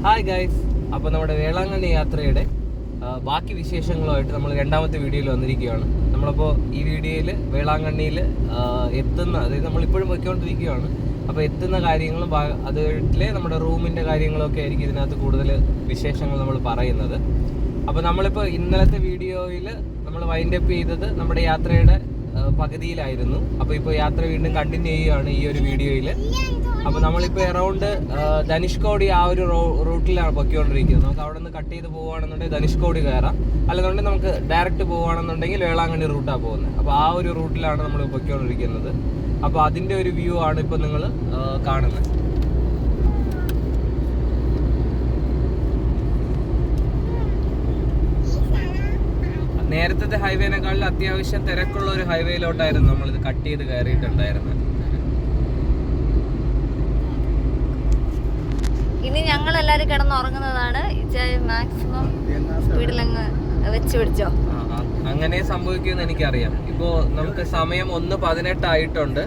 Hi guys, അപ്പോൾ നമ്മുടെ വേളാങ്കണ്ണി യാത്രയുടെ ബാക്കി വിശേഷങ്ങളുമായിട്ട് നമ്മൾ രണ്ടാമത്തെ വീഡിയോയിൽ വന്നിരിക്കുകയാണ്. നമ്മളപ്പോൾ ഈ വീഡിയോയിൽ വേളാങ്കണ്ണിയിൽ എത്തുന്ന, അതായത് നമ്മളിപ്പോഴും പോയിക്കൊണ്ടിരിക്കുകയാണ്. അപ്പോൾ എത്തുന്ന കാര്യങ്ങളും അതിലെ നമ്മുടെ റൂമിൻ്റെ കാര്യങ്ങളൊക്കെ ആയിരിക്കും ഇതിനകത്ത് കൂടുതൽ വിശേഷങ്ങൾ നമ്മൾ പറയുന്നത്. അപ്പോൾ നമ്മളിപ്പോൾ ഇന്നലത്തെ വീഡിയോയിൽ നമ്മൾ വൈൻഡപ്പ് ചെയ്തത് നമ്മുടെ യാത്രയുടെ പകുതിയിലായിരുന്നു. അപ്പോൾ ഇപ്പോൾ യാത്ര വീണ്ടും കണ്ടിന്യൂ ചെയ്യുകയാണ് ഈ ഒരു വീഡിയോയിൽ. അപ്പോൾ നമ്മളിപ്പോൾ അറൗണ്ട് ധനുഷ്കോടി ആ ഒരു റൂട്ടിലാണ് പൊയ്ക്കൊണ്ടിരിക്കുന്നത്. നമുക്ക് അവിടെ നിന്ന് കട്ട് ചെയ്ത് പോവുകയാണെന്നുണ്ടെങ്കിൽ ധനുഷ്കോടി കയറാം, അല്ലെന്നുണ്ടെങ്കിൽ നമുക്ക് ഡയറക്റ്റ് പോവുകയാണെന്നുണ്ടെങ്കിൽ വേളാങ്കണ്ണി റൂട്ടാണ് പോകുന്നത്. അപ്പോൾ ആ ഒരു റൂട്ടിലാണ് നമ്മൾ പൊയ്ക്കൊണ്ടിരിക്കുന്നത്. അപ്പോൾ അതിൻ്റെ ഒരു വ്യൂ ആണ് ഇപ്പോൾ നിങ്ങൾ കാണുന്നത്. നേരത്തെ ഹൈവേനേക്കാളിൽ അത്യാവശ്യം തിരക്കുള്ള ഒരു ഹൈവേയിലോട്ടായിരുന്നു നമ്മളിത് കട്ട് ചെയ്ത് കയറിയിട്ടുണ്ടായിരുന്നത്. ഇനി ഞങ്ങൾ എല്ലാരും കിടന്നുറങ്ങുന്നതാണ്. മാക്സിമം സ്പീഡിലങ്ങ് വെച്ച് പിടിച്ചോ. അങ്ങനെ സംഭവിക്കുമെന്ന് എനിക്കറിയാം. ഇപ്പോൾ നമുക്ക് സമയം 1:18 ആയിട്ടുണ്ട്.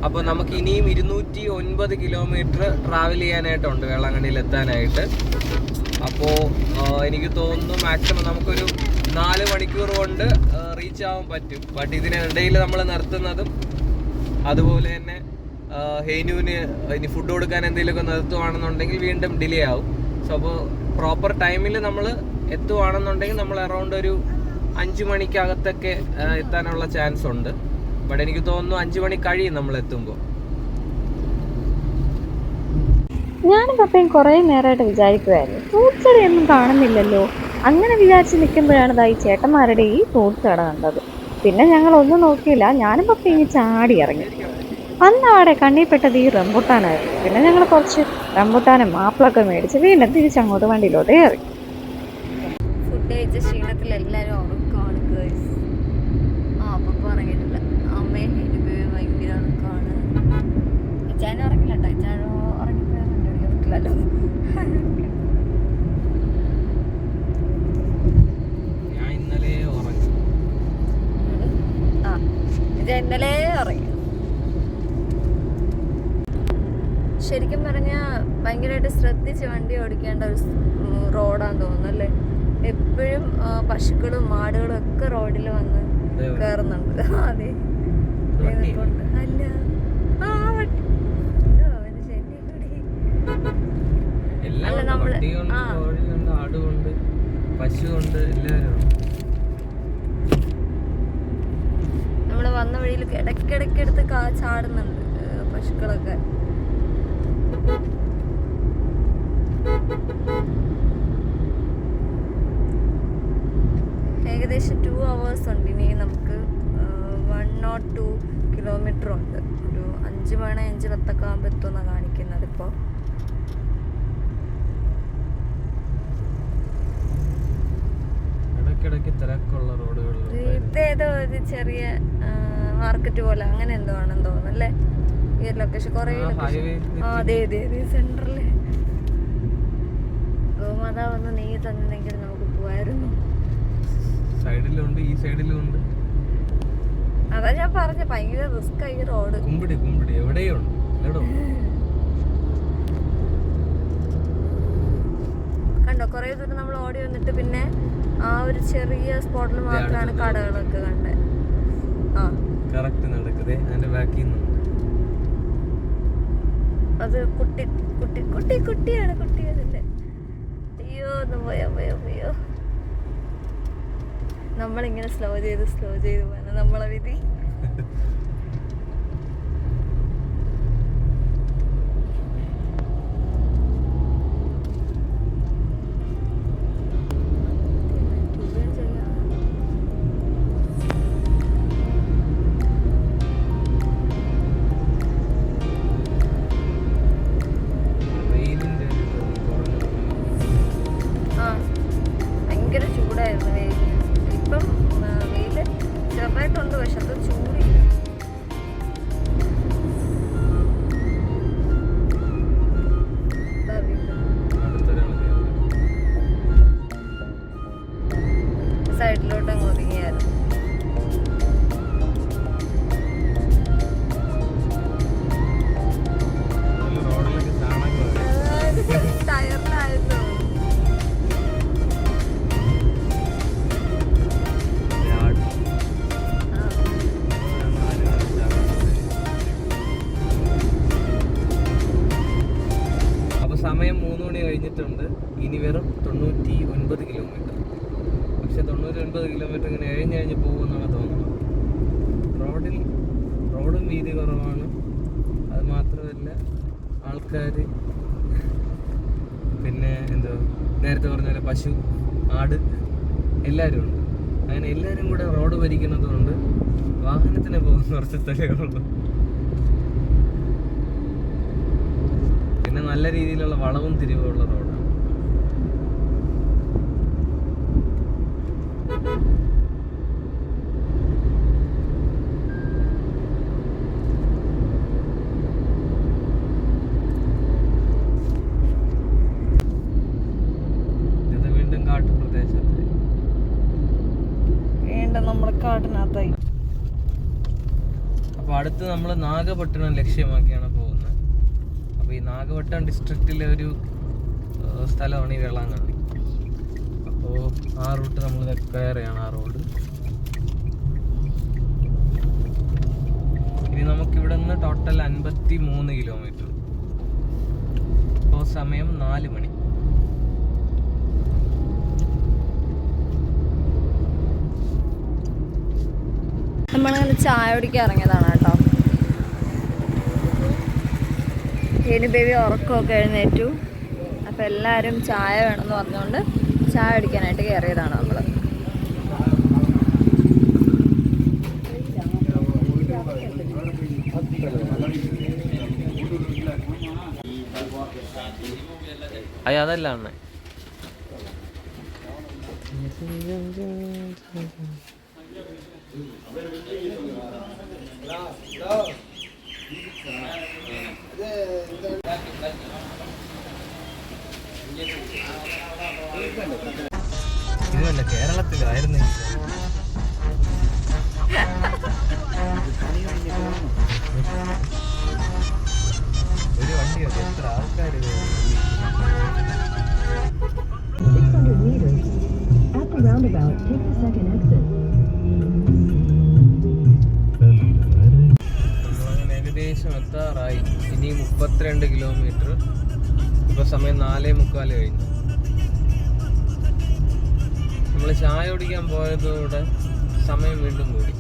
അപ്പോൾ നമുക്ക് ഇനിയും 209 കിലോമീറ്റർ ട്രാവൽ ചെയ്യാനായിട്ടുണ്ട് വേളാങ്കണ്ണിയിൽ എത്താനായിട്ട്. അപ്പോൾ എനിക്ക് തോന്നുന്നു മാക്സിമം നമുക്കൊരു 4 മണിക്കൂർ കൊണ്ട് റീച്ച് ആവാൻ പറ്റും. ബട്ട് ഇതിനിടയിൽ നമ്മൾ നിർത്തുന്നതും അതുപോലെ തന്നെ ഹെയ്നുവിന് ഇനി ഫുഡ് കൊടുക്കാൻ എന്തെങ്കിലുമൊക്കെ നിർത്തുവാണെന്നുണ്ടെങ്കിൽ വീണ്ടും ഡിലേ ആവും. സോ അപ്പോൾ പ്രോപ്പർ ടൈമിൽ നമ്മൾ എത്തുവാണെന്നുണ്ടെങ്കിൽ നമ്മൾ അറൗണ്ട് ഒരു 5 മണിക്കകത്തൊക്കെ എത്താനുള്ള ചാൻസ് ഉണ്ട്. ബട്ട് എനിക്ക് തോന്നുന്നു 5 മണി കഴിയും നമ്മൾ എത്തുമ്പോൾ. ഞാനും പപ്പയും കുറേ നേരമായിട്ട് വിചാരിക്കുമായിരുന്നു, ഫ്രൂട്ട്സ് കടയൊന്നും കാണുന്നില്ലല്ലോ. അങ്ങനെ വിചാരിച്ച് നിൽക്കുമ്പോഴാണ് ഈ ചേട്ടന്മാരുടെ ഈ ഫ്രൂട്ട്സ് കട കണ്ടത്. പിന്നെ ഞങ്ങൾ ഒന്നും നോക്കിയില്ല, ഞാനും പപ്പയും ഇങ്ങനെ ചാടി ഇറങ്ങി. അന്ന് അവിടെ കണ്ണിപ്പെട്ടത് ഈ റംബുട്ടാനായിരുന്നു. പിന്നെ ഞങ്ങൾ കുറച്ച് റംബുട്ടാനും ആപ്പിളൊക്കെ മേടിച്ച് വീണ്ടും തിരിച്ചങ്ങോട്ട് വണ്ടിയിലോട്ട് കയറി. ഫുഡ് കഴിച്ച ക്ഷീണത്തിൽ എല്ലാവരും ഉറക്കമാണ്. പപ്പ ഉറങ്ങിയിട്ടില്ല, അമ്മയും എനിക്ക് ഭയങ്കര ഉറക്കമാണ്. അച്ഛനും ഉറങ്ങില്ല കേട്ടോ, അച്ഛനും ഉറങ്ങിപ്പോയാൽ വണ്ടി ഓടിക്കാൻ പറ്റില്ലല്ലോ. ഇന്നലെ ഉറങ്ങി. ശരിക്കും പറഞ്ഞാൽ ഭയങ്കരമായിട്ട് ശ്രദ്ധിച്ച് വണ്ടി ഓടിക്കേണ്ട ഒരു റോഡാന്ന് തോന്നുന്നു അല്ലേ. എപ്പോഴും പശുക്കളും മാടുകളും ഒക്കെ റോഡിൽ വന്ന് കയറുന്നുണ്ട്. അതെ, അല്ല അല്ല നമ്മള് നമ്മള് വന്ന വഴിയിൽ ഇടയ്ക്കിടയ്ക്ക് എടുത്ത് ചാടുന്നുണ്ട് പശുക്കളൊക്കെ. ഏകദേശം 2 hours ഉണ്ട്. ഇനി നമുക്ക് 102 കിലോമീറ്റർ ഉണ്ട്. ഒരു 5 മണി 5:10 ആകുമ്പോൾ എത്തുമെന്നാണ് കാണിക്കുന്നത്. ഇപ്പോൾ ഇതേതോ ഒരു ചെറിയ മാർക്കറ്റ് പോലെ അങ്ങനെ എന്തോ ആണെന്ന് തോന്നുന്നു അല്ലേ ഈ ഒരു ലൊക്കേഷൻ. കുറേ അതെ അതെ അതെ സെന്ററില് ഗോമാതാ വന്ന് നെയ്യ് തന്നില്ലെങ്കിൽ നമുക്ക് പോവായിരുന്നു. അതാ ഞാൻ പറഞ്ഞ ഭയങ്കര റിസ്ക് ആയി റോഡ്. കണ്ടോ, കുറേ ദൂരം നമ്മൾ ഓടി വന്നിട്ട് പിന്നെ ആ ഒരു ചെറിയ സ്പോട്ടിൽ മാത്രമാണ് കടകളൊക്കെ കണ്ടത്. അത് കുട്ടിയാണ് കുട്ടിയതല്ലേ. അയ്യോ ഒന്ന് പോയോ. നമ്മളിങ്ങനെ സ്ലോ ചെയ്ത് പോകാൻ നമ്മളെ വിധി. ഭയങ്കര ചൂടായിരുന്നു വെയിൽ. ഇപ്പം വെയിൽ ചെറുതായിട്ടുണ്ട്, പക്ഷെ അത് ചൂടില്ല. മണി കഴിഞ്ഞിട്ടുണ്ട്. ഇനി വെറും 99 കിലോമീറ്റർ. പക്ഷെ 99 കിലോമീറ്റർ ഇങ്ങനെ എഴിഞ്ഞ് പോകുമെന്നാണ് തോന്നുന്നത്. റോഡും വീതി കുറവാണ്. അത് മാത്രമല്ല ആൾക്കാർ, പിന്നെ എന്തോ നേരത്തെ പറഞ്ഞ പോലെ പശു, ആട് എല്ലാവരും ഉണ്ട്. അങ്ങനെ എല്ലാവരും കൂടെ റോഡ് ഭരിക്കുന്നത് കൊണ്ട് വാഹനത്തിന് പോകുന്ന കുറച്ച് സ്ഥലങ്ങളുള്ളൂ. പിന്നെ നല്ല രീതിയിലുള്ള വളവും തിരിവുള്ള റോഡാണ്. ഇത് വീണ്ടും കാട്ടുപ്രദേശത്ത്. നമ്മുടെ കാട്ടിനകത്തായി. അപ്പോൾ അടുത്ത് നമ്മൾ നാഗപട്ടണം ലക്ഷ്യമാക്കിയാണ് പോകുന്നത്. അപ്പോൾ ഈ നാഗപട്ടണം ഡിസ്ട്രിക്റ്റിലെ ഒരു സ്ഥലമാണ് ഈ വേളാങ്കണ്ണി. അപ്പോൾ ആ റൂട്ട് നമ്മൾ കയറുകയാണ്, ആ റോഡ്. ഇനി നമുക്കിവിടെ നിന്ന് ടോട്ടൽ 53 കിലോമീറ്റർ. ഇപ്പോൾ സമയം 4 മണി. നമ്മളങ്ങനെ ചായ കുടിക്കാൻ ഇറങ്ങിയതാണ് കേട്ടോ. ഏനു ബേബി ഉറക്കമൊക്കെ എഴുന്നേറ്റു. അപ്പം എല്ലാവരും ചായ വേണമെന്ന് പറഞ്ഞുകൊണ്ട് ചായ കുടിക്കാനായിട്ട് കയറിയതാണ് നമ്മൾ. അതല്ല അണ്ണേ, ഇതല്ല കേരളത്തിലായിരുന്നു. ഒരു വണ്ടിയൊക്കെ എത്ര ആൾക്കാർ. നമ്മളങ്ങനെ ഏകദേശം എത്താറായി. ഇനി 32 കിലോമീറ്റർ. ഇപ്പൊ സമയം 4:45 കഴിഞ്ഞു. നമ്മൾ ചായ കുടിക്കാൻ പോയതോടെ സമയം വീണ്ടും കൂടി.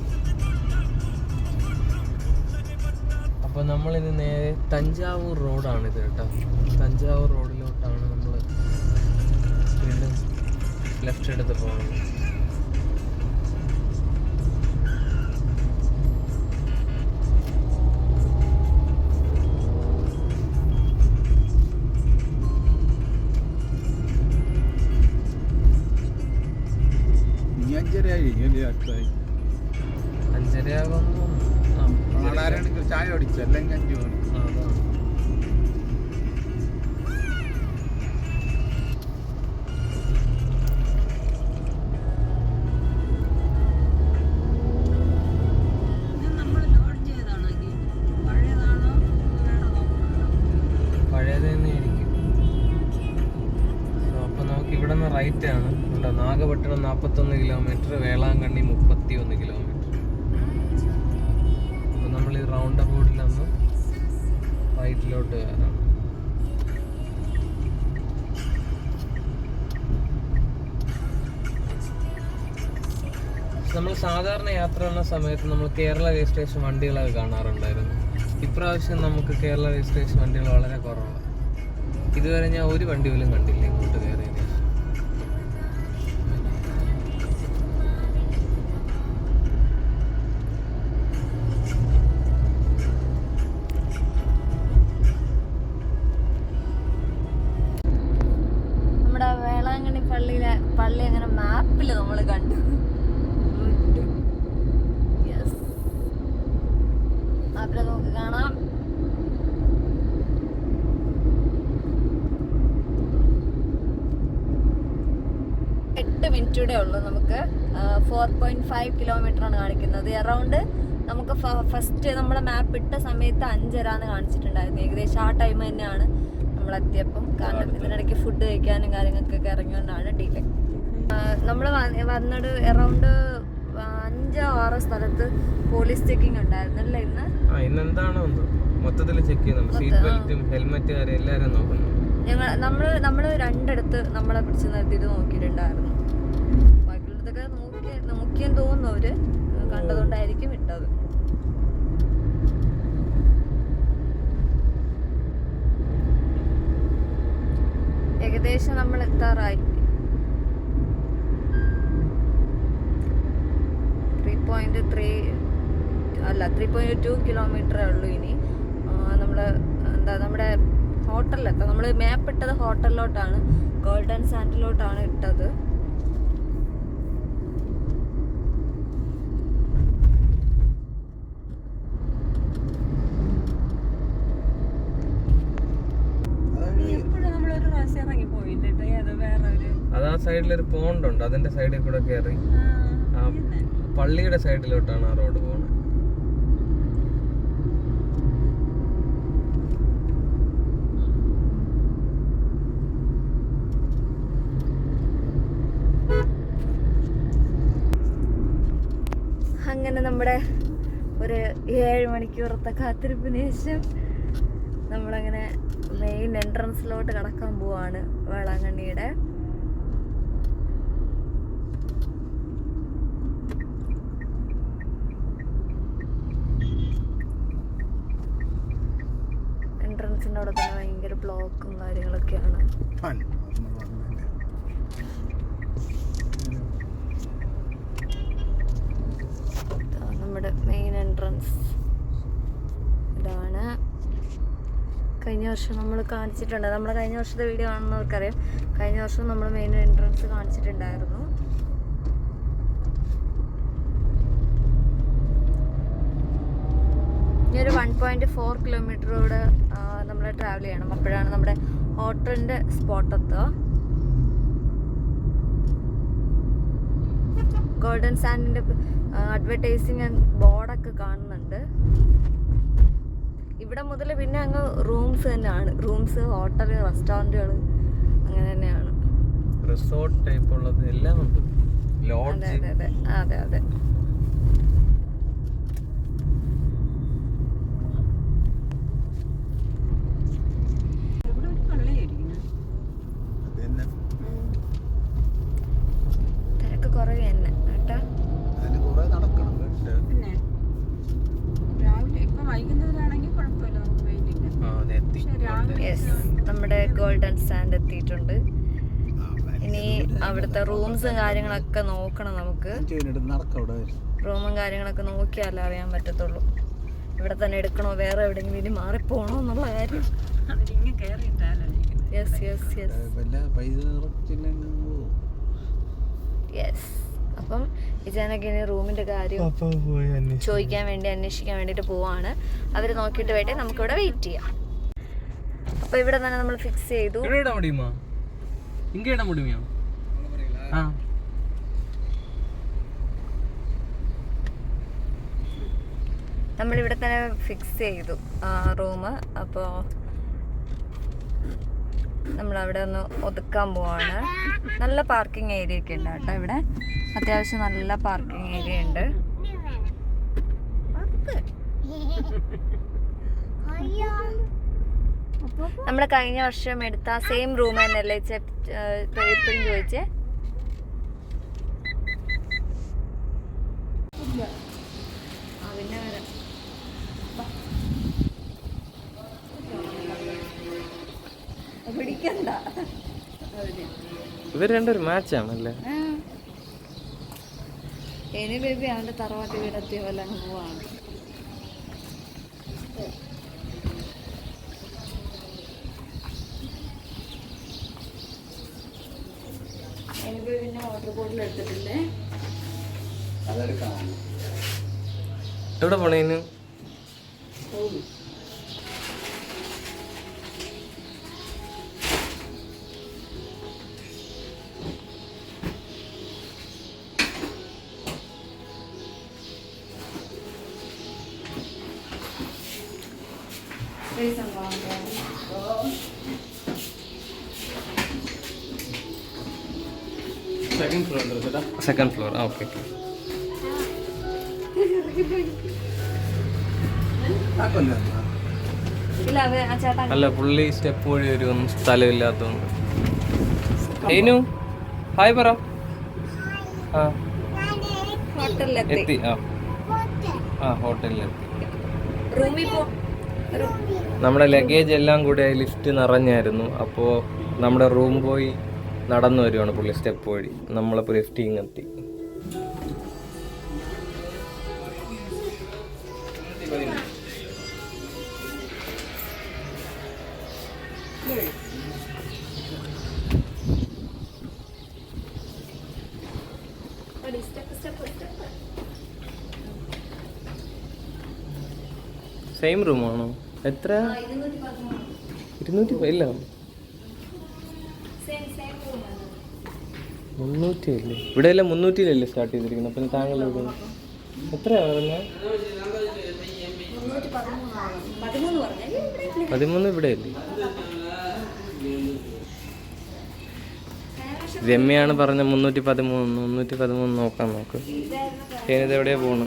അപ്പോൾ നമ്മളിത് നേരെ തഞ്ചാവൂർ റോഡാണിത് കേട്ടോ. തഞ്ചാവൂർ റോഡിലോട്ടാണ് നമ്മൾ വീണ്ടും ലെഫ്റ്റ് എടുത്ത് പോകുന്നത്. അഞ്ചരയാകുമ്പോൾ ചായ അടിച്ചു അല്ലെങ്കിൽ 5 മണി. പഴയത് തന്നെയായിരിക്കും. അപ്പോൾ നമുക്ക് ഇവിടെ നിന്ന് റൈറ്റ് ആണ്. Nagapattinam 41 kilometre, Velankanni 31 kilometre. അപ്പോൾ നമ്മൾ ഈ റൗണ്ട് അബൌട്ടിലൊന്ന് റൈറ്റിലോട്ട് കയറാം. നമ്മൾ സാധാരണ യാത്ര ചെയ്യുന്ന സമയത്ത് നമ്മൾ കേരള രജിസ്ട്രേഷൻ വണ്ടികളൊക്കെ കാണാറുണ്ടായിരുന്നു. ഇപ്രാവശ്യം നമുക്ക് കേരള രജിസ്ട്രേഷൻ വണ്ടികൾ വളരെ കുറവാണ്. ഇതുവരെ ഞാൻ ഒരു വണ്ടി പോലും കണ്ടില്ല ഇങ്ങോട്ട് കയറിയതിന്. നമ്മുടെ വേളാങ്കണ്ണി പള്ളി അങ്ങനെ മാപ്പിൽ നമ്മൾ കണ്ടു. മാപ്പിൽ നമുക്ക് കാണാം. മിനിറ്റൂടെ ഉള്ളൂ. നമുക്ക് 4.5 കിലോമീറ്റർ ആണ് കാണിക്കുന്നത്. അറൗണ്ട് നമുക്ക് ഫസ്റ്റ് നമ്മുടെ മാപ്പ് ഇട്ട സമയത്ത് 5:30 കാണിച്ചിട്ടുണ്ടായിരുന്നു. ഏകദേശം ആ ടൈം തന്നെയാണ് നമ്മൾ എത്തിയപ്പം. കാരണം ഇതിനിടയ്ക്ക് ഫുഡ് കഴിക്കാനും കാര്യങ്ങൾക്കൊക്കെ ഇറങ്ങിയോണ്ടാണ് ഡിലേ. നമ്മൾ വന്നത് അറൗണ്ട് 5-6 സ്ഥലത്ത് പോലീസ് ചെക്കിംഗ് ഉണ്ടായിരുന്നു അല്ലേ ഇന്ന്? ഇന്നെന്താണോ മൊത്തത്തിൽ ചെക്ക് ചെയ്യുന്നുണ്ട്. സീറ്റ് ബെൽറ്റും ഹെൽമെറ്റ് എല്ലാവരും നോക്കുന്നു. നമ്മള് രണ്ടിടത്ത് നമ്മളെ പിടിച്ച് നിർത്തിയിട്ട് നോക്കിയിട്ടുണ്ടായിരുന്നു. ബാക്കിയുള്ളതൊക്കെ നോക്കിയെന്ന് തോന്നുന്നു, അവര് കണ്ടതുകൊണ്ടായിരിക്കും ഇട്ടത്. ഏകദേശം നമ്മൾ എത്താറായി. 3.2 കിലോമീറ്ററേ ഉള്ളൂ ഇനി. നമ്മുടെ ഹോട്ടലിലെത്താം. നമ്മൾ മാപ്പ് ഇട്ടത് ഹോട്ടലിലോട്ടാണ്, ഗോൾഡൻ സാൻഡിലോട്ടാണ് ഇട്ടത്. അത് ആ സൈഡിലൊരു പോണ്ടുണ്ട്, അതിന്റെ സൈഡിൽ കൂടെ കയറി ആ പള്ളിയുടെ സൈഡിലോട്ടാണ് ആ റോഡ് പോകുന്നത്. അങ്ങനെ നമ്മുടെ ഒരു 7 മണിക്കൂറത്തെ കാത്തിരിപ്പിന് ശേഷം നമ്മളങ്ങനെ മെയിൻ എൻട്രൻസിലോട്ട് കടക്കാൻ പോവാണ് വേളാങ്കണ്ണിയുടെ. എൻട്രൻസിൻ്റെ അവിടെ തന്നെ ഭയങ്കര ബ്ലോക്കും കാര്യങ്ങളൊക്കെയാണ്. നമ്മുടെ മെയിൻ എൻട്രൻസ് ഇതാണ്. കഴിഞ്ഞ വർഷം നമ്മൾ കാണിച്ചിട്ടുണ്ട്, നമ്മൾ കഴിഞ്ഞ വർഷത്തെ വീഡിയോ കാണുന്നവർക്കറിയാം. കഴിഞ്ഞ വർഷം നമ്മൾ മെയിൻ എൻട്രൻസ് കാണിച്ചിട്ടുണ്ടായിരുന്നു. ഇനി ഒരു 1.4 കിലോമീറ്ററോട് നമ്മൾ ട്രാവൽ ചെയ്യണം. അപ്പോഴാണ് നമ്മുടെ ഹോട്ടലിൻ്റെ സ്പോട്ടെത്തുക. ഗോൾഡൻ സാൻഡിൻ്റെ അഡ്വർടൈസിങ് ബോർഡൊക്കെ കാണുന്നുണ്ട്. ഇവിടെ മുതൽ പിന്നെ അങ്ങ് റൂംസ് തന്നെയാണ്. റൂംസ്, ഹോട്ടൽ, റെസ്റ്റോറൻറ്റുകൾ അങ്ങനെ തന്നെയാണ്. റിസോർട്ട് ടൈപ്പ് ഉള്ളത് എല്ലാം ഉണ്ട്. അതെ അതെ അതെ അതെ അതെ. തിരക്ക് കുറവ് തന്നെ കേട്ടോ. യെസ്, നമ്മുടെ ഗോൾഡൻ സാൻഡ് എത്തിയിട്ടുണ്ട്. ഇനി അവിടുത്തെ റൂംസും കാര്യങ്ങളൊക്കെ നോക്കണം നമുക്ക്. റൂമും കാര്യങ്ങളൊക്കെ നോക്കിയാലേ അറിയാൻ പറ്റത്തുള്ളൂ. ഇവിടെ തന്നെ എടുക്കണോ വേറെ എവിടെയെങ്കിലും ഇനി മാറിപ്പോണോ എന്നുള്ള കാര്യം. Yes yes yes yes. അപ്പം ഇജാനൊക്കെ ഇനി റൂമിന്റെ കാര്യം ചോദിക്കാൻ വേണ്ടി, അന്വേഷിക്കാൻ വേണ്ടിയിട്ട് പോവാണ്. അവർ നോക്കിയിട്ട് വേണ്ടേ നമുക്കിവിടെ വെയിറ്റ് ചെയ്യാം. അപ്പൊ ഇവിടെ തന്നെ നമ്മൾ ഫിക്സ് ചെയ്തു. നമ്മളിവിടെ തന്നെ ഫിക്സ് ചെയ്തു റൂം. അപ്പോൾ നമ്മളവിടെ ഒന്ന് ഒതുക്കാൻ പോവാണ്. നല്ല പാർക്കിംഗ് ഏരിയ ഒക്കെ ഉണ്ട് കേട്ടോ ഇവിടെ. അത്യാവശ്യം നല്ല പാർക്കിംഗ് ഏരിയ ഉണ്ട്. നമ്മുടെ കഴിഞ്ഞ വർഷം എടുത്ത സെയിം റൂം തന്നെയല്ലേ എപ്പോഴും ചോദിച്ചേ? പിടിക്കണ്ട, ഇവർ രണ്ടൊരു മാച്ചാണല്ലേ. ഇനി ബേബി അവന്റെ തറവാട്ട് വീടെത്തിയ പോലെ അങ്ങ് പോവാണ്. എനിക്ക് പിന്നെ വാട്ടർ ബോട്ടിൽ എടുത്തിട്ടില്ലേ. എവിടെ പോണേന്? Second floor. ഓക്കെ. ഇല്ല ആ ചേട്ടാ അല്ല പുള്ളി സ്റ്റെപ്പ് വഴി വരും, സ്ഥലമില്ലാത്തതുകൊണ്ട്. ഏനു ഹായ് പറ. ആ ഹോട്ടലിലെത്തി. എത്തി. ആ ഹോട്ടലിലെത്തി. റൂമിൽ പോ. നമ്മുടെ ലഗേജ് എല്ലാം കൂടി ലിഫ്റ്റ് നിറഞ്ഞായിരുന്നു. അപ്പോൾ നമ്മുടെ റൂം പോയി നടന്നു വരുവാണ് പുള്ളി സ്റ്റെപ്പ് വഴി. നമ്മളിപ്പോൾ ലിഫ്റ്റിങ് എത്തി. സെയിം റൂമാണോ? എത്ര? 200 ഇല്ല 300 അല്ലേ? ഇവിടെ എല്ലാം 300-ലല്ലേ സ്റ്റാർട്ട് ചെയ്തിരിക്കുന്നത്. അപ്പം താങ്കൾ ഇവിടെ എത്രയാണ് പറഞ്ഞത്? 13 ഇവിടെ അല്ലേ? രമ്യാണ് പറഞ്ഞ 313 നോക്കാം. നോക്ക്. ഹേനിത് എവിടെയാ പോണ്?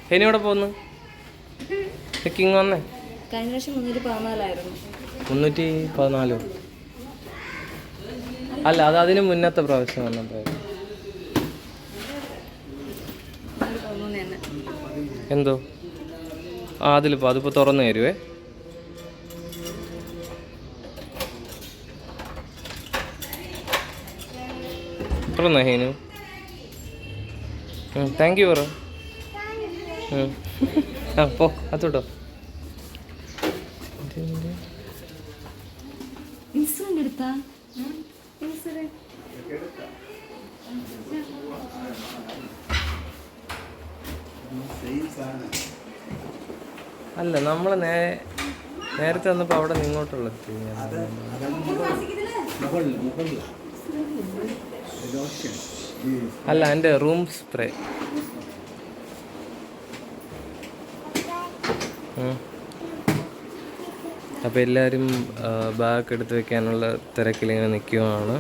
ഹേനി എവിടെ പോന്നു? ചെക്കിങ് വന്നേ. കഴിഞ്ഞ വർഷം 314 314 അല്ല, അത് അതിന് മുന്നത്തെ പ്രാവശ്യം വന്നപ്പോൾ. എന്തോ അതിപ്പോൾ തുറന്നു തരുവേ. തുറന്നോ ഹേനു? താങ്ക് യു പറ. ആ പോ അതോട്ടോ. ഇൻസുലിൻ എടുത്താ? അല്ല, നമ്മൾ നേരത്തെ വന്നപ്പോൾ അവിടെ നിങ്ങോട്ടുള്ള അല്ല എൻ്റെ റൂം സ്പ്രേ. അപ്പോൾ എല്ലാവരും ബാഗ് എടുത്ത് വെക്കാനുള്ള തിരക്കിലിങ്ങനെ നിൽക്കുകയാണ്.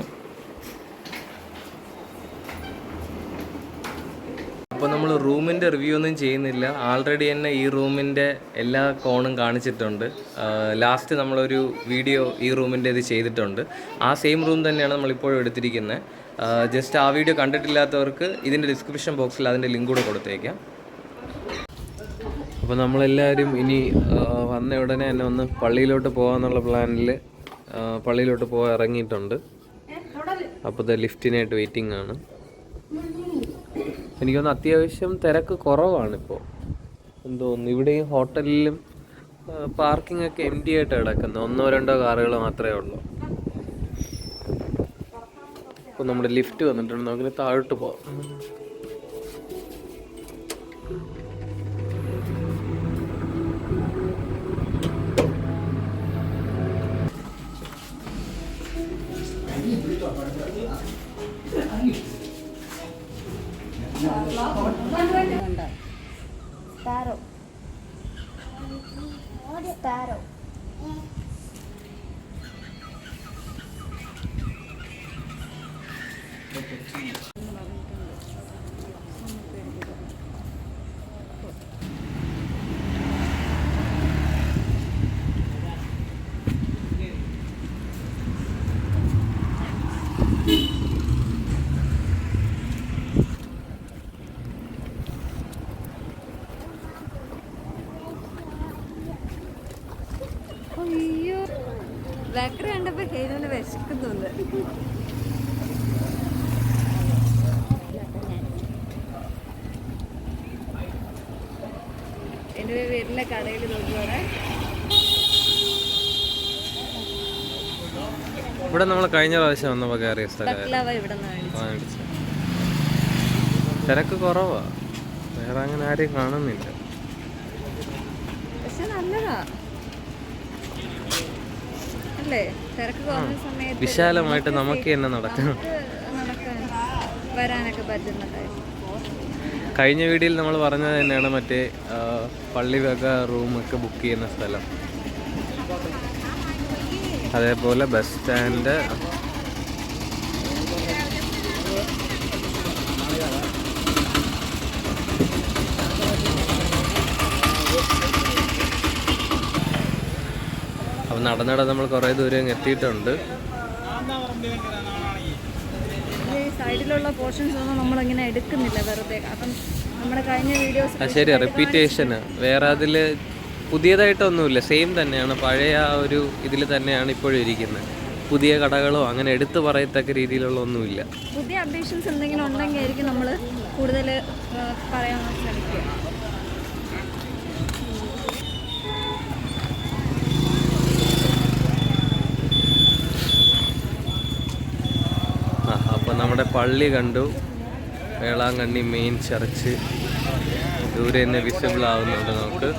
അപ്പോൾ നമ്മൾ റൂമിൻ്റെ റിവ്യൂ ഒന്നും ചെയ്യുന്നില്ല. ആൾറെഡി തന്നെ ഈ റൂമിൻ്റെ എല്ലാ കോണും കാണിച്ചിട്ടുണ്ട്. ലാസ്റ്റ് നമ്മളൊരു വീഡിയോ ഈ റൂമിൻ്റെ ഇത് ചെയ്തിട്ടുണ്ട്. ആ സെയിം റൂം തന്നെയാണ് നമ്മളിപ്പോഴും എടുത്തിരിക്കുന്നത്. ജസ്റ്റ് ആ വീഡിയോ കണ്ടിട്ടില്ലാത്തവർക്ക് ഇതിൻ്റെ ഡിസ്ക്രിപ്ഷൻ ബോക്സിൽ അതിൻ്റെ ലിങ്ക് കൂടെ കൊടുത്തേക്കാം. അപ്പോൾ നമ്മളെല്ലാവരും ഇനി വന്ന ഉടനെ തന്നെ ഒന്ന് പള്ളിയിലോട്ട് പോകാമെന്നുള്ള പ്ലാനിൽ പള്ളിയിലോട്ട് പോകാൻ ഇറങ്ങിയിട്ടുണ്ട്. അപ്പോൾ ഇത് ലിഫ്റ്റിനായിട്ട് വെയിറ്റിംഗ് ആണ്. എനിക്കൊന്ന് അത്യാവശ്യം തിരക്ക് കുറവാണിപ്പോൾ എന്തോന്നു. ഇവിടെയും ഹോട്ടലിലും പാർക്കിംഗ് ഒക്കെ എം ടി ആയിട്ട് കിടക്കുന്നത്. 1-2 കാറുകൾ മാത്രമേ ഉള്ളൂ. അപ്പോൾ നമ്മുടെ ലിഫ്റ്റ് വന്നിട്ടുണ്ട്. നമുക്കിനി താഴോട്ട് പോകാം. അയ്യോ, ബേക്കറി കണ്ടപ്പോ ഹേനുവിന് വിശക്കുന്നുണ്ട്. എൻ്റെ വീട്ടിലെ കടയിൽ നോക്കിയോടെ ഇവിടെ നമ്മൾ കഴിഞ്ഞ പ്രാവശ്യം വന്നപ്പോൾ കയറിയ ബക്ലവ ഇവിടെ തിരക്ക് കുറവാ. വേറെ അങ്ങനെ ആരെയും കാണുന്നില്ല. പക്ഷെ നല്ലതാ അല്ലേ? തിരക്ക് കുറഞ്ഞ സമയത്ത് വിശാലമായിട്ട് നമുക്ക് തന്നെ നടക്കാൻ വരാനൊക്കെ പറ്റുന്നുണ്ടായിരുന്നു. കഴിഞ്ഞ വീഡിയോയിൽ നമ്മൾ പറഞ്ഞത് തന്നെയാണ് മറ്റേ പള്ളി വക റൂമൊക്കെ ബുക്ക് ചെയ്യുന്ന സ്ഥലം. അതേപോലെ ബസ് സ്റ്റാൻഡ്. അപ്പോൾ നടന്നിട നമ്മൾ കുറേ ദൂരം എത്തിയിട്ടുണ്ട്. ഈ സൈഡിലുള്ള പോർഷൻസ് ഒന്നും നമ്മളിങ്ങനെ എടുക്കുന്നില്ല വെറുതെ. അപ്പം നമ്മുടെ കഴിഞ്ഞ വീഡിയോസ് ശരിയാ, റിപ്പീറ്റേഷന് വേറെ അതിൽ പുതിയതായിട്ടൊന്നുമില്ല, സെയിം തന്നെയാണ്, പഴയ ആ ഒരു ഇതിൽ തന്നെയാണ് ഇപ്പോഴും ഇരിക്കുന്നത്. പുതിയ കടകളോ അങ്ങനെ എടുത്തു പറയത്തക്ക രീതിയിലുള്ള ഒന്നുമില്ല. പുതിയ അപ്ഡേഷൻസ് എന്തെങ്കിലും ഉണ്ടെങ്കിൽ ആയിരിക്കും നമ്മൾ കൂടുതൽ പറയാൻ ശ്രമിക്കുക. അപ്പോൾ നമ്മുടെ പള്ളി കണ്ടു, വേളാങ്കണ്ണി മെയിൻ ചർച്ച് ദൂരെ തന്നെ വിസിബിൾ ആവുന്നുണ്ട് നമുക്ക്.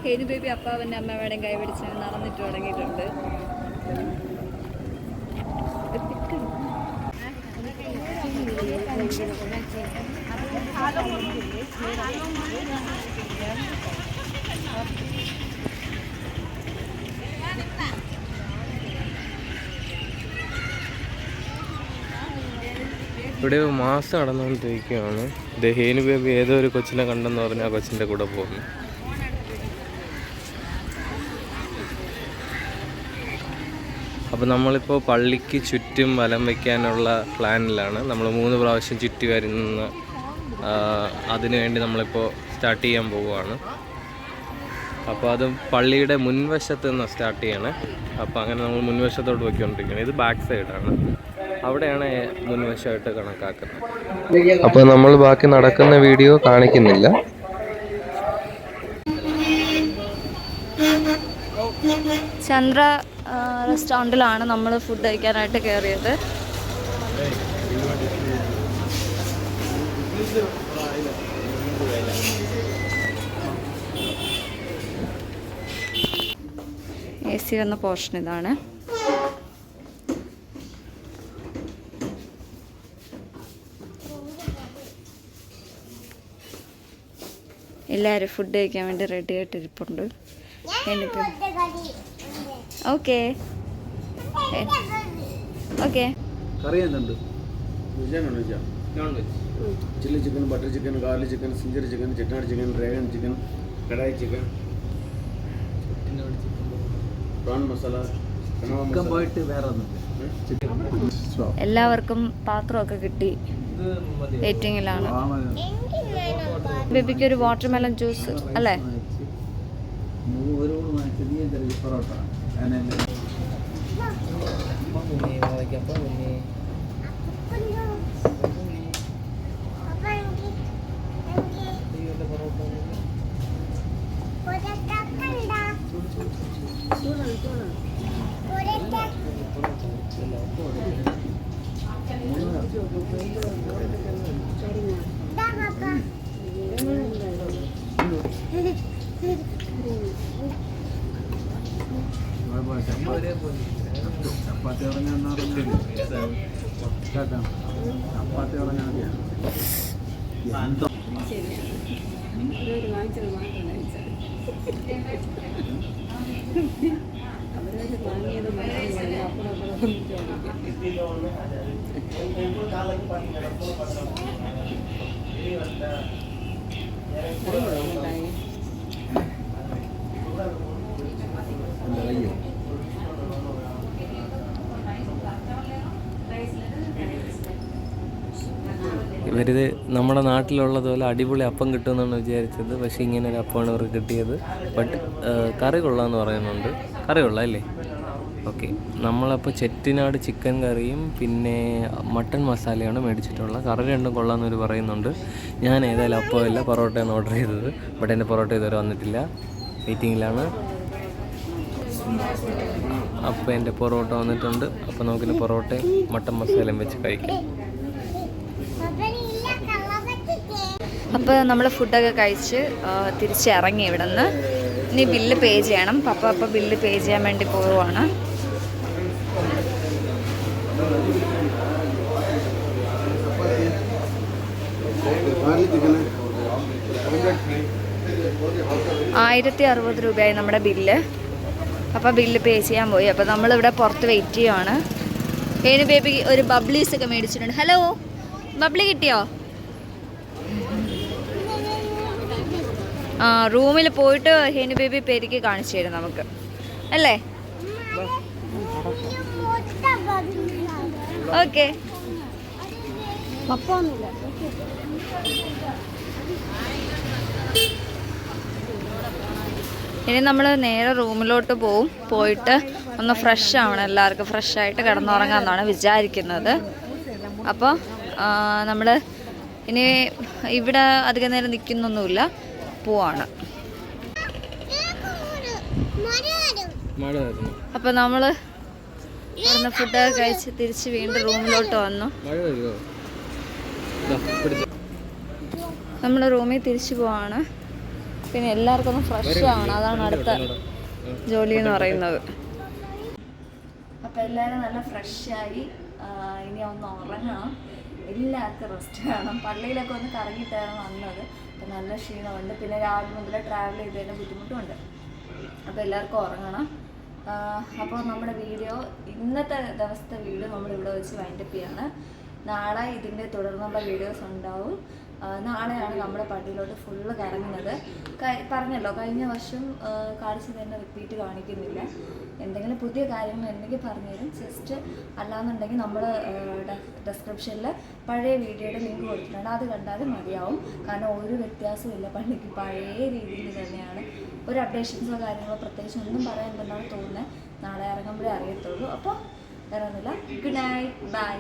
ഹേനി ബേബി അപ്പാവൻ്റെ അമ്മയുടെയും കൈ പിടിച്ച് നടന്നിട്ട് തുടങ്ങിയിട്ടുണ്ട്. ഇവിടെ മാസം നടന്നുകൊണ്ടിരിക്കുകയാണ്. ഇത് ഹേനു ബേബി ഏതോ ഒരു കൊച്ചിനെ കണ്ടെന്ന് പറഞ്ഞാൽ ആ കൊച്ചിൻ്റെ കൂടെ പോകുന്നു. അപ്പോൾ നമ്മളിപ്പോൾ പള്ളിക്ക് ചുറ്റും വലം വയ്ക്കാനുള്ള പ്ലാനിലാണ്. നമ്മൾ 3 പ്രാവശ്യം ചുറ്റി വരുന്ന അതിനുവേണ്ടി നമ്മളിപ്പോൾ സ്റ്റാർട്ട് ചെയ്യാൻ പോവുകയാണ്. അപ്പോൾ അത് പള്ളിയുടെ മുൻവശത്ത് നിന്ന് സ്റ്റാർട്ട് ചെയ്യണേ. അപ്പോൾ അങ്ങനെ നമ്മൾ മുൻവശത്തോട്ട് പോയിക്കൊണ്ടിരിക്കുകയാണ്. ഇത് ബാക്ക് സൈഡാണ്, അവിടെയാണ് മുൻവശമായിട്ട് കണക്കാക്കുന്നത്. അപ്പോൾ നമ്മൾ ബാക്കി നടക്കുന്ന വീഡിയോ കാണിക്കുന്നില്ല. ചന്ദ്ര റെസ്റ്റോറൻറ്റിലാണ് നമ്മൾ ഫുഡ് കഴിക്കാനായിട്ട് കയറിയത്. AC വന്ന പോർഷൻ ഇതാണ്. എല്ലാവരും ഫുഡ് കഴിക്കാൻ വേണ്ടി റെഡി ആയിട്ടിരിപ്പുണ്ട്. Okay okay. കറി എന്തുണ്ട്? Chilli chicken, butter chicken, garlic chicken, zinger chicken, Chettinad chicken, dragon chicken, kadai chicken, prawn masala, പോയിട്ട് വേറെ എല്ലാവർക്കും പാത്രമൊക്കെ കിട്ടി. വെയിറ്റിങ്ങിലാണ്. ബേബിക്ക് ഒരു വാട്ടർമെലൺ ജ്യൂസ് അല്ലേ? ചപ്പാത്തി പറഞ്ഞാൽ ചപ്പാത്തി പറഞ്ഞാൽ ഇവരിത് നമ്മുടെ നാട്ടിലുള്ളതുപോലെ അടിപൊളി അപ്പം കിട്ടുമെന്നാണ് വിചാരിച്ചത്. പക്ഷേ ഇങ്ങനെ ഒരു അപ്പമാണ് ഇവർക്ക് കിട്ടിയത്. ബട്ട് കറി കൊള്ളാമെന്ന് പറയുന്നുണ്ട്. കറി കൊള്ളാം അല്ലേ? ഓക്കെ. നമ്മളപ്പോൾ ചെട്ടിനാട് ചിക്കൻ കറിയും പിന്നെ മട്ടൺ മസാലയാണ് മേടിച്ചിട്ടുള്ളത്. കറി രണ്ടും കൊള്ളാമെന്നവർ പറയുന്നുണ്ട്. ഞാൻ ഏതായാലും അപ്പമല്ല പൊറോട്ടയാണ് ഓർഡർ ചെയ്തത്. ബട്ട് എൻ്റെ പൊറോട്ട ഇതുവരെ വന്നിട്ടില്ല, വെയിറ്റിങ്ങിലാണ്. അപ്പോൾ എൻ്റെ പൊറോട്ട വന്നിട്ടുണ്ട്. അപ്പോൾ നമുക്കിന്ന് പൊറോട്ടയും മട്ടൺ മസാലയും വെച്ച് കഴിക്കാം. അപ്പോൾ നമ്മൾ ഫുഡൊക്കെ കഴിച്ച് തിരിച്ചിറങ്ങി ഇവിടെ നിന്ന്. ഇനി ബില്ല് പേ ചെയ്യണം. പപ്പ അപ്പോൾ ബില്ല് പേ ചെയ്യാൻ വേണ്ടി പോവുകയാണ്. $1060 നമ്മുടെ ബില്ല്. അപ്പോൾ ബില്ല് പേ ചെയ്യാൻ പോയി. അപ്പോൾ നമ്മളിവിടെ പുറത്ത് വെയിറ്റ് ചെയ്യുവാണ്. ഹേനു ബേബി ഒരു ബബ്ലീസ് ഒക്കെ മേടിച്ചിട്ടുണ്ട്. ഹലോ, ബബ്ലി കിട്ടിയോ? ആ, റൂമിൽ പോയിട്ട് ഹേനു ബേബി പെരുക്കി കാണിച്ചു തരും നമുക്ക് അല്ലേ? ഓക്കെ. ഇനി നമ്മൾ നേരെ റൂമിലോട്ട് പോയിട്ട് ഒന്ന് ഫ്രഷ് ആവണം. എല്ലാവർക്കും ഫ്രഷായിട്ട് കിടന്നുറങ്ങാമെന്നാണ് വിചാരിക്കുന്നത്. അപ്പോൾ നമ്മൾ ഇനി ഇവിടെ അധികം നേരം നിൽക്കുന്നൊന്നുമില്ല, പോവാണ്. അപ്പോൾ നമ്മൾ അവിടുന്ന് ഫുഡൊക്കെ കഴിച്ച് തിരിച്ച് വീണ്ടും റൂമിലോട്ട് വന്നു. നമ്മൾ റൂമിൽ തിരിച്ചു പോവാണ്. പിന്നെ എല്ലാവർക്കും ഒന്ന് ഫ്രഷ് ആവണം, അതാണ് അടുത്ത ജോലി എന്ന് പറയുന്നത്. അപ്പോൾ എല്ലാവരും നല്ല ഫ്രഷായി ഇനി ഒന്ന് ഉറങ്ങണം. എല്ലാവർക്കും റെസ്റ്റ് വേണം. പള്ളിയിലൊക്കെ ഒന്ന് കറങ്ങിയിട്ടാണ് വന്നത്. അപ്പോൾ നല്ല ക്ഷീണമുണ്ട്. പിന്നെ രാവിലെ മുതൽ ട്രാവൽ ചെയ്തതിൻ്റെ ബുദ്ധിമുട്ടുമുണ്ട്. അപ്പോൾ എല്ലാവർക്കും ഉറങ്ങണം. അപ്പോൾ നമ്മുടെ വീഡിയോ, ഇന്നത്തെ ദിവസത്തെ വീഡിയോ നമ്മളിവിടെ വെച്ച് വൈൻഡപ്പ് ചെയ്യാണ്. നാളെ ഇതിൻ്റെ തുടർന്നുള്ള വീഡിയോസ് ഉണ്ടാവും. നാളെയാണ് നമ്മുടെ പള്ളിയിലോട്ട് ഫുള്ള് കറങ്ങുന്നത്. പറഞ്ഞല്ലോ, കഴിഞ്ഞ വർഷം കാണിച്ചത് തന്നെ റിപ്പീറ്റ് കാണിക്കുന്നില്ല. എന്തെങ്കിലും പുതിയ കാര്യങ്ങൾ ഉണ്ടെങ്കിൽ പറഞ്ഞുതരും. ജസ്റ്റ് അല്ലാന്നുണ്ടെങ്കിൽ നമ്മൾ ഡിസ്ക്രിപ്ഷനിൽ പഴയ വീഡിയോയുടെ ലിങ്ക് കൊടുത്തിട്ടുണ്ട്, അത് കണ്ടാലും മതിയാവും. കാരണം ഒരു വ്യത്യാസവും ഇല്ല, പള്ളിക്ക് പഴയ രീതിയിൽ തന്നെയാണ്. ഒരു അപ്ഡേഷൻസോ കാര്യങ്ങളോ പ്രത്യേകിച്ച് ഒന്നും പറയാനുണ്ടെന്നാണ് തോന്നുന്നത്. നാളെ ഇറങ്ങുമ്പോഴേ അറിയത്തുള്ളൂ. അപ്പോൾ വേറെ ഒന്നുമില്ല. Good night, by.